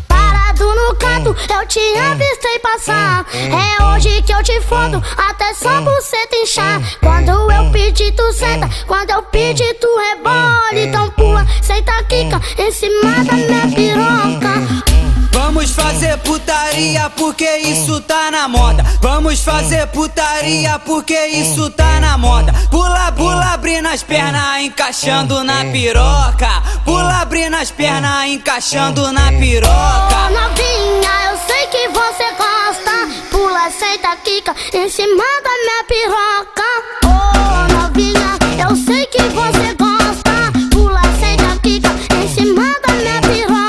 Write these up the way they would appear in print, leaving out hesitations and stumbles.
Parado no canto, eu te avistei passar. É hoje que eu te fodo, até só buceta inchar. Quando eu pedir tu senta, quando eu pedir tu rebola. Então pula, senta, quica em cima da minha piroca. Vamos fazer putaria porque isso tá na moda. Vamos fazer putaria porque isso tá na moda. Pula, pula, abrindo as pernas, encaixando na piroca. Pula, abrindo as pernas, encaixando na piroca. Ô novinha, eu sei que você gosta. Pula, senta, quica em cima da minha piroca. Ô novinha, eu sei que você gosta. Pula, senta, quica em cima da minha piroca.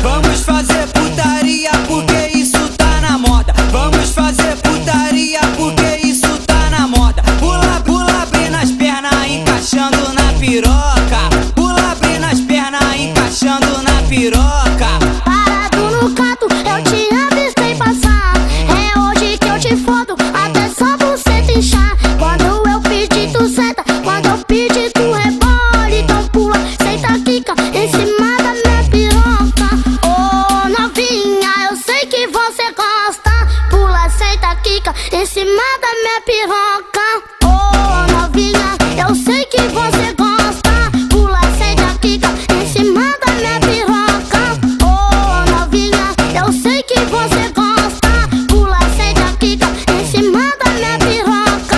Vamos fazer putaria porque isso tá na moda. Vamos fazer putaria porque isso tá na moda. Pula, pula, abrindo as pernas, encaixando na piroca. Pula, abrindo as pernas, encaixando na piroca. Parado no canto, eu te avistei passar. É hoje que eu te fodo, até só buceta inchar. Quando eu pedir tu senta, quando eu pedir tu rebola. Então pula, senta, quica em cima da minha piroca. Ô novinha, eu sei que você gosta. Pula, senta, quica em cima da minha piroca. Ô novinha, eu sei que você gosta. Pula, senta, quica em cima da minha piroca. Ô novinha, eu sei que você gosta. Pula, senta, quica em cima da minha piroca.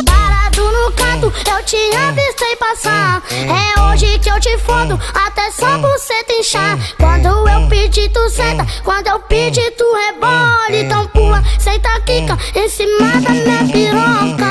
Parado no canto, eu te avistei passar. É hoje que eu te fodo, até só buceta inchar. Quando eu pedir tu senta, quando eu pedir tu rebola. Então pula, senta, quica em cima da minha piroca.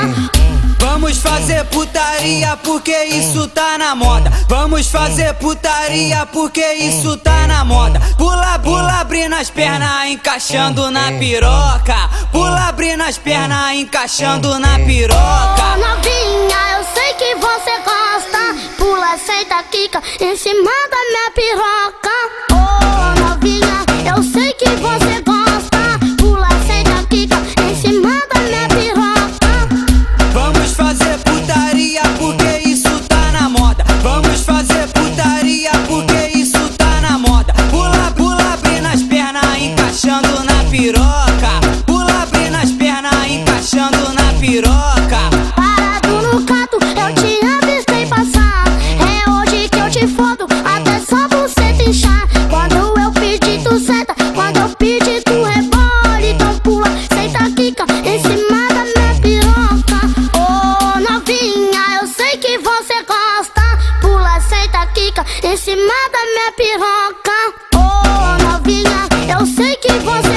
Vamos fazer putaria porque isso tá na moda. Vamos fazer putaria porque isso tá na moda. Pula, pula, abrindo as pernas, encaixando na piroca. Pula, abrindo as pernas, encaixando na piroca. Ô novinha, eu sei que você gosta. Pula, senta, quica em cima da minha piroca. Ô novinha, eu sei que você gosta. Pula, senta, quica em cima da minha piroca. Vamos fazer putaria porque isso tá na moda. Vamos fazer putaria porque isso tá na moda. Pula, pula, abrindo as pernas, encaixando na piroca. Pula, abrindo as pernas, encaixando na piroca. Parado no canto, eu te avistei passar. É hoje que eu te fodo, até só buceta inchar. Quando eu pedir tu senta, quando eu pedir tu rebola. Então pula, senta, quica em cima da minha piroca. Ô novinha, eu sei que você gosta. Pula, senta, quica em cima da minha piroca. Ô novinha, eu sei que você